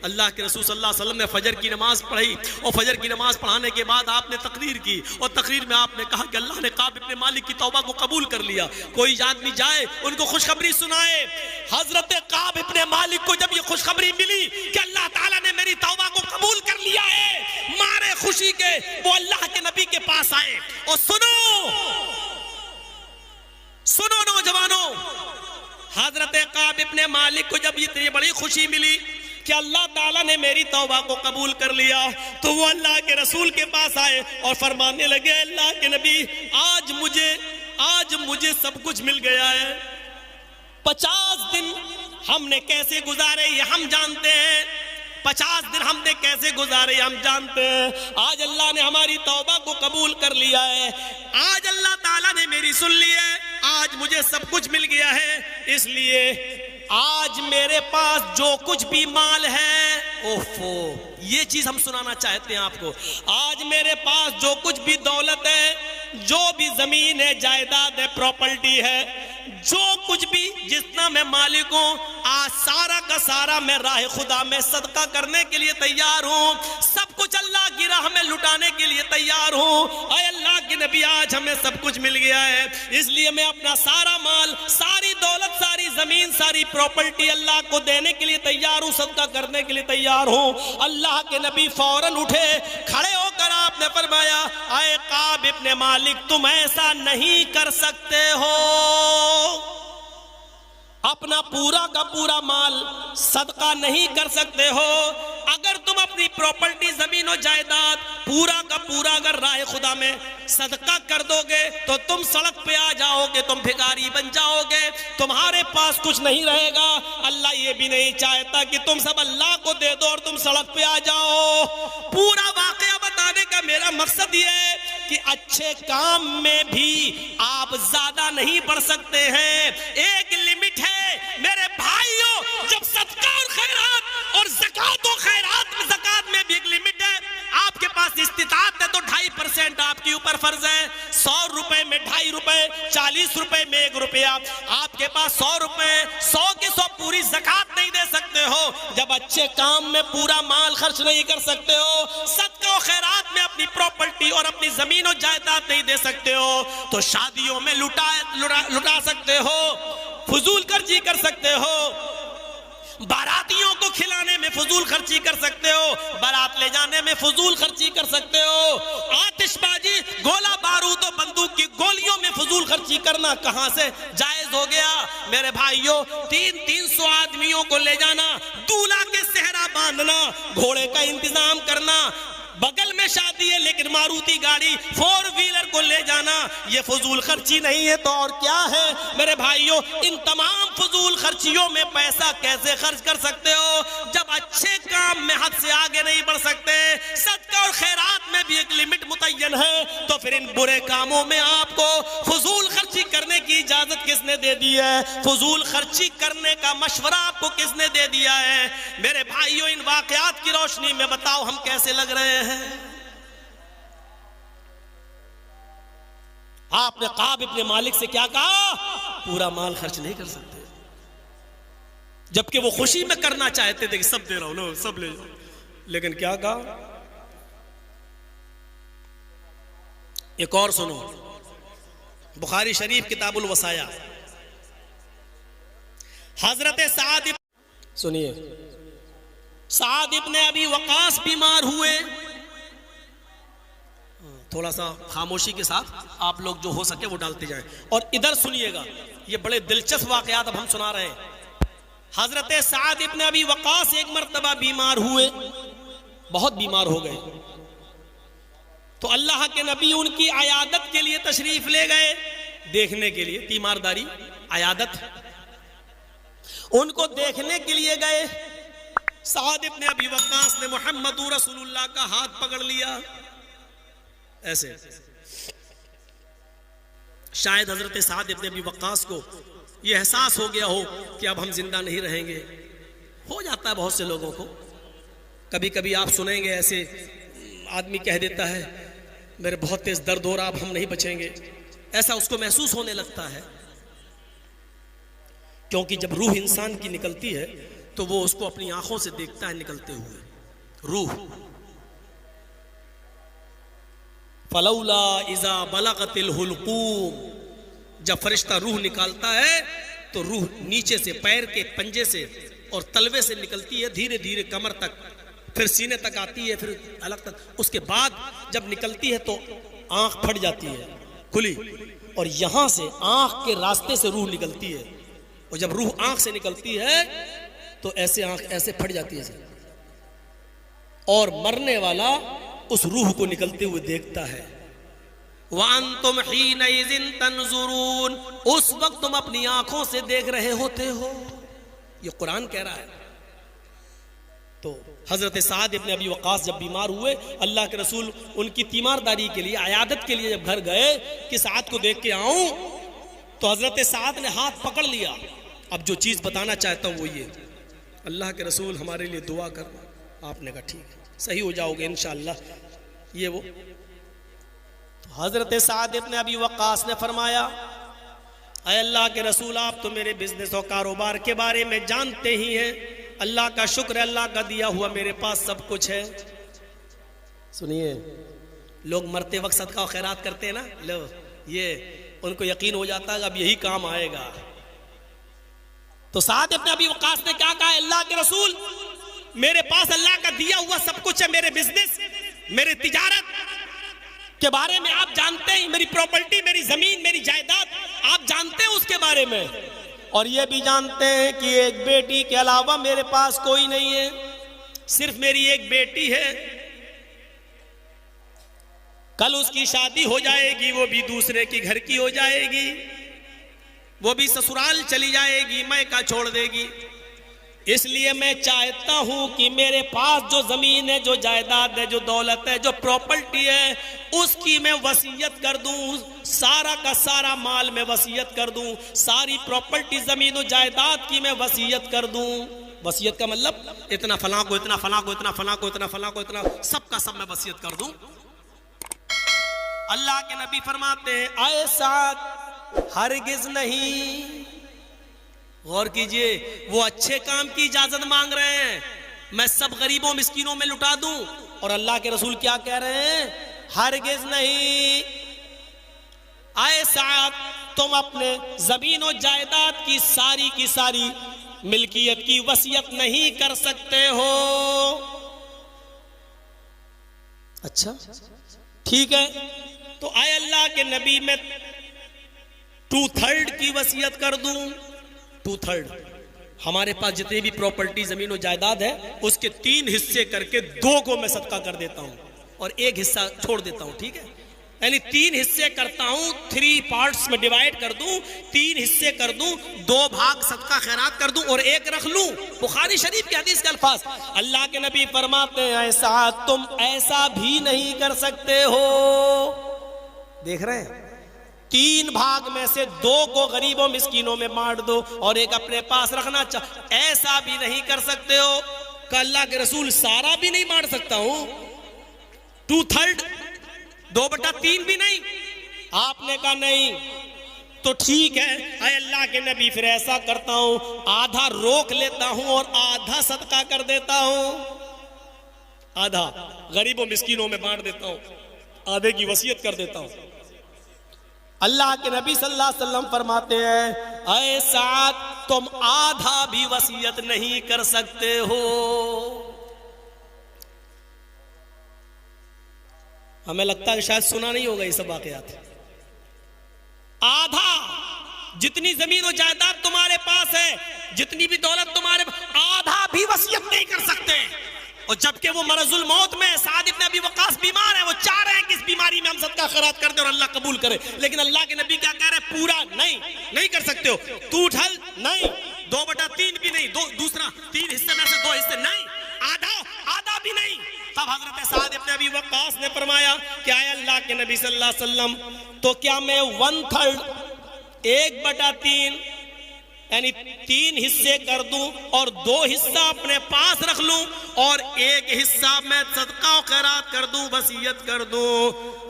अल्लाह के रसूल सल्लल्लाहु अलैहि वसल्लम ने फजर की नमाज पढ़ी और फजर की नमाज पढ़ाने के बाद आपने तकरीर की और तकरीर में आपने कहा कि अल्लाह ने काब इब्ने मालिक की तौबा को कबूल कर लिया। कोई आदमी जाए उनको खुशखबरी सुनाए। हजरत काब इब्ने मालिक को जब ये खुशखबरी मिली कि अल्लाह ताला ने मेरी तौबा को कबूल कर लिया है, मारे खुशी के वो अल्लाह के नबी के पास आए। और सुनो नौजवानों, हजरत काब इब्ने मालिक को जब इतनी बड़ी खुशी मिली कि अल्लाह ताला ने मेरी तौबा को कबूल कर लिया, तो वो अल्लाह के रसूल के पास आए और फरमाने लगे, अल्लाह के नबी आज मुझे सब कुछ मिल गया है। 50 दिन हमने कैसे गुजारे ये हम जानते हैं, 50 दिन हमने कैसे गुजारे हम जानते हैं। आज अल्लाह ने हमारी तौबा को कबूल कर लिया है, आज अल्लाह ताला ने मेरी सुन ली है, आज मुझे सब कुछ मिल गया है। इसलिए आज मेरे पास जो कुछ भी माल है, ओफो, ये चीज हम सुनाना चाहते हैं आपको। आज मेरे पास जो कुछ भी दौलत है, जो भी जमीन है, जायदाद है, प्रॉपर्टी है, जो कुछ भी जितना मैं मालिक हूं, आज सारा का सारा मैं राह खुदा में सदका करने के लिए तैयार हूं। सब कुछ अल्लाह की राह में लुटाने के लिए तैयार हूं। अय अल्लाह के नबी, आज हमें सब कुछ मिल गया है, इसलिए मैं अपना सारा माल, सारी दौलत, सारी जमीन, सारी प्रॉपर्टी अल्लाह को देने के लिए तैयार हूं, सदका करने के लिए तैयार हूं। अल्लाह के नबी फौरन उठे, खड़े होकर आपने फरमाया, आए काब इब्ने मालिक, तुम ऐसा नहीं कर सकते हो। अपना पूरा का पूरा माल सदका नहीं कर सकते हो। अगर तुम अपनी प्रॉपर्टी, जमीन और जायदाद पूरा का पूरा अगर राह खुदा में सदका कर दोगे तो तुम सड़क पे आ जाओगे, तुम भिखारी बन जाओगे, तुम्हारे पास कुछ नहीं रहेगा। अल्लाह ये भी नहीं चाहता कि तुम सब अल्लाह को दे दो और तुम सड़क पे आ जाओ। पूरा वाकया बताने का मेरा मकसद ये है कि अच्छे काम में भी आप ज्यादा नहीं बढ़ सकते हैं, एक लिमिट है मेरे भाइयों। जब सदका और खैरात और ज़कात और ज़कात में भी एक लिमिट है। आपके पास इस्तिताअत है तो 2.5% आपके ऊपर फर्ज है। 100 रुपए में 2.5 रुपए, 40 रुपए में 1 रुपया। आपके पास 100 रुपए, 100 की 100 पूरी ज़कात नहीं दे सकते हो। जब अच्छे काम में पूरा माल खर्च नहीं कर सकते हो, सदका और खैरात में अपनी प्रॉपर्टी और अपनी जमीन और जायदाद नहीं दे सकते हो, तो शादियों में लुटा सकते हो, फजूल खर्ची कर सकते हो, बारातियों को खिलाने में फजूल खर्ची कर सकते हो, बारात ले जाने में फजूल खर्ची कर सकते हो, आतिशबाजी, गोला बारूद और बंदूक की गोलियों में फजूल खर्ची करना कहां से जायज हो गया। मेरे भाइयों, 300 आदमियों को ले जाना, दूल्हा के सेहरा बांधना, घोड़े का इंतजाम करना, बगल में शादी है लेकिन मारुति गाड़ी 4 व्हीलर को ले जाना, ये फजूल खर्ची नहीं है तो और क्या है। मेरे भाइयों, इन तमाम फजूल खर्चियों में पैसा कैसे खर्च कर सकते हो जब अच्छे काम में हद से आगे नहीं बढ़ सकते। सदका और खैरात में भी एक लिमिट मुतय्यन है, तो फिर इन बुरे कामों में आपको फजूल खर्ची करने की इजाजत किसने दे दी है? फजूल खर्ची करने का मशवरा आपको किसने दे दिया है? मेरे भाइयों, इन वाकयात की रोशनी में बताओ हम कैसे लग रहे हैं। आपने काब इब्ने मालिक से क्या कहा? पूरा माल खर्च नहीं कर सकते, जबकि वो खुशी में करना चाहते थे कि सब दे रहा हूं, लो सब ले जाओ, लेकिन क्या कहा? एक और सुनो, बुखारी शरीफ किताबुल वसाया, हजरत साद, सुनिए, साद इब्ने अबी वकास बीमार हुए। थोड़ा सा खामोशी के साथ आप लोग जो हो सके वो डालते जाएं, और इधर सुनिएगा, ये बड़े दिलचस्प वाकयात अब हम सुना रहे हैं। हजरत साद इब्ने अबी वकास एक मर्तबा बीमार हुए, बहुत बीमार हो गए, तो अल्लाह के नबी उनकी अयादत के लिए तशरीफ ले गए, देखने के लिए, तीमारदारी अयादत, उनको देखने के लिए गए। साद इब्ने अबी वकास ने मुहम्मद रसूलुल्लाह का हाथ पकड़ लिया ऐसे। शायद हजरत साद इब्ने अबी वक्कास को यह एहसास हो गया हो कि अब हम जिंदा नहीं रहेंगे। हो जाता है बहुत से लोगों को, कभी कभी आप सुनेंगे ऐसे आदमी कह देता है मेरे बहुत तेज दर्द हो रहा, अब हम नहीं बचेंगे, ऐसा उसको महसूस होने लगता है। क्योंकि जब रूह इंसान की निकलती है तो वो उसको अपनी आंखों से देखता है निकलते हुए रूह। फलौला इज़ा बलगतिल हुलकूम, जब फरिश्ता रूह निकालता है तो रूह नीचे से पैर के पंजे से और तलवे से निकलती है धीरे धीरे कमर तक, फिर सीने तक आती है, फिर अलग तक। उसके बाद जब निकलती है तो आंख फट जाती है खुली, और यहां से आंख के रास्ते से रूह निकलती है। और जब रूह आंख से निकलती है तो ऐसे आंख ऐसे फट जाती है, और मरने वाला उस रूह को निकलते हुए देखता है। वअंतुम हीनइज़िन तंजुरून, उस वक्त तुम अपनी आंखों से देख रहे होते हो। ये कुरान कह रहा है। तो हजरत साद इब्न अबी वक़ास जब बीमार हुए, अल्लाह के रसूल उनकी तीमारदारी के लिए, अयादत के लिए जब घर गए कि साद को देख के आऊं, तो हजरत साद ने हाथ पकड़ लिया। अब जो चीज बताना चाहता हूं वो ये, अल्लाह के रसूल हमारे लिए दुआ करना। आपने कहा ठीक है, सही हो जाओगे इंशाअल्लाह। ये वो तो हजरत साद इब्न अबी वक़ास ने फरमाया, अय अल्लाह के रसूल, आप तो मेरे बिजनेस और कारोबार के बारे में जानते ही हैं। अल्लाह का शुक्र है, अल्लाह का दिया हुआ मेरे पास सब कुछ है। सुनिए, लोग मरते वक्त सदका और खैरात करते हैं ना, लो ये उनको यकीन हो जाता है अब यही काम आएगा। तो साद इब्न अबी वक़ास ने क्या कहा, अल्लाह के रसूल, मेरे पास अल्लाह का दिया हुआ सब कुछ है। मेरे बिजनेस, मेरे तिजारत के बारे में आप जानते हैं, मेरी प्रॉपर्टी, मेरी जमीन, मेरी जायदाद आप जानते हैं उसके बारे में। और ये भी जानते हैं कि एक बेटी के अलावा मेरे पास कोई नहीं है, सिर्फ मेरी एक बेटी है। कल उसकी शादी हो जाएगी, वो भी दूसरे की घर की हो जाएगी, वो भी ससुराल चली जाएगी, मैका छोड़ देगी। इसलिए मैं चाहता हूं कि मेरे पास जो जमीन है, जो जायदाद है, जो दौलत है, जो प्रॉपर्टी है, उसकी मैं वसीयत कर दूं। सारा का सारा माल मैं वसीयत कर दूं, सारी प्रॉपर्टी, जमीन और जायदाद की मैं वसीयत कर दूं। वसीयत का मतलब इतना फलां को, इतना फलां को, इतना फलां को, इतना फलां को, इतना सबका सब मैं वसीयत कर दूं। अल्लाह के नबी फरमाते हैं, ऐसा हरगिज नहीं। गौर कीजिए, वो अच्छे काम की इजाजत मांग रहे हैं, मैं सब गरीबों मिस्कीनों में लुटा दूं। और अल्लाह के रसूल क्या कह रहे हैं, हरगिज नहीं। ऐसा तुम अपने जमीन और जायदाद की सारी मिल्कियत की वसीयत नहीं कर सकते हो। अच्छा ठीक है, तो आए अल्लाह के नबी, मैं 2/3 की वसीयत कर दूं। 2/3 हमारे पास जितनी भी प्रॉपर्टी, जमीन और जायदाद है, उसके 3 हिस्से करके 2 को मैं सदका कर देता हूं और 1 हिस्सा छोड़ देता हूं। ठीक है, यानी 3 हिस्से करता हूं, 3 पार्ट्स में डिवाइड कर दूं, 3 हिस्से कर दूं, 2 भाग सदका खैरात कर दूं और 1 रख लूं। बुखारी शरीफ की हदीस के अल्फाज, अल्लाह के नबी फरमाते हैं, ऐसा तुम ऐसा भी नहीं कर सकते हो। देख रहे हैं, 3 भाग में से 2 को गरीबों मिस्कीनों में बांट दो और 1 अपने पास रखना ऐसा भी नहीं कर सकते हो। का अल्लाह के रसूल, सारा भी नहीं बांट सकता हूं, 2/3, 2/3 भी नहीं। आपने कहा नहीं, तो ठीक है अय अल्लाह के नबी, फिर ऐसा करता हूं, आधा रोक लेता हूं और आधा सदका कर देता हूं, आधा गरीबों मिस्कीनों में बांट देता हूं, आधे की वसीयत कर देता हूं। अल्लाह के नबी सल्लल्लाहु अलैहि वसल्लम फरमाते हैं, ऐसा तुम आधा भी वसीयत नहीं कर सकते हो। हमें लगता है शायद सुना नहीं होगा ये सब वाकयात। आधा, जितनी जमीन और जायदाद तुम्हारे पास है, जितनी भी दौलत तुम्हारे, आधा भी वसीयत नहीं कर सकते। और जबकि वो मरजुल मौत में, साद इब्न अबी वक़ास बीमार है, वो चाह रहे हैं कि इस बीमारी में हम सदका खैरात कर दे और अल्लाह कबूल करे, लेकिन अल्लाह के नबी क्या कह रहे हैं, पूरा नहीं कर सकते हो। 2/3 नहीं, 2/3 भी नहीं, दूसरा 3 हिस्से में से 2 हिस्से नहीं, आधा भी नहीं। तब हजरत साद इब्न अबी वक़ास ने फरमाया कि आए अल्लाह के नबी सल्लल्लाहु अलैहि वसल्लम, तो क्या मैं 1/3, 1/3 यानी 3 हिस्से कर दूं और 2 हिस्सा अपने पास रख लूं और 1 हिस्सा मैं सदका और खैरात कर दूं, वसीयत कर दूं।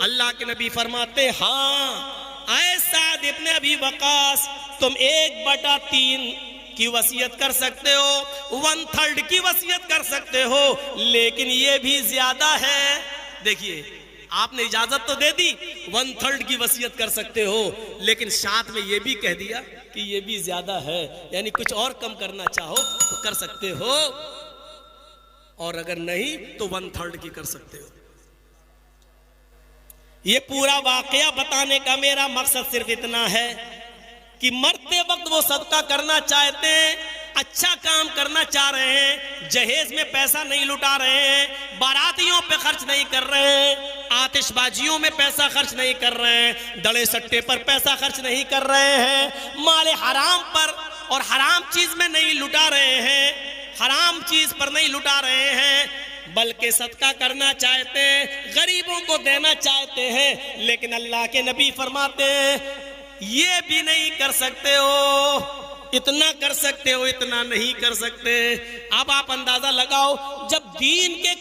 अल्लाह के नबी फरमाते, हाँ ऐ साद इब्न अबी वक़ास, तुम 1/3 की वसीयत कर सकते हो, 1/3 की वसीयत कर सकते हो, लेकिन ये भी ज्यादा है। देखिए, आपने इजाजत तो दे दी 1/3 की वसीयत कर सकते हो, लेकिन साथ में ये भी कह दिया कि ये भी ज्यादा है, यानी कुछ और कम करना चाहो तो कर सकते हो, और अगर नहीं तो 1/3 की कर सकते हो। ये पूरा वाकया बताने का मेरा मकसद सिर्फ इतना है कि मरते वक्त वो सदका करना चाहते हैं, अच्छा काम करना चाह रहे हैं, जहेज में पैसा नहीं लुटा रहे हैं, बारातियों पे खर्च नहीं कर रहे हैं, आतिशबाजियों में पैसा खर्च नहीं कर रहे हैं, दड़े सट्टे पर पैसा खर्च नहीं कर रहे हैं, माले हराम पर और हराम चीज में नहीं लुटा रहे हैं, हराम चीज पर नहीं लुटा रहे हैं, बल्कि सदका करना चाहते हैं, गरीबों को देना चाहते हैं। लेकिन अल्लाह के नबी फरमाते हैं ये भी नहीं कर सकते हो, इतना कर सकते हो, इतना नहीं कर सकते। अब आप अंदाजा लगाओ, जब दीन के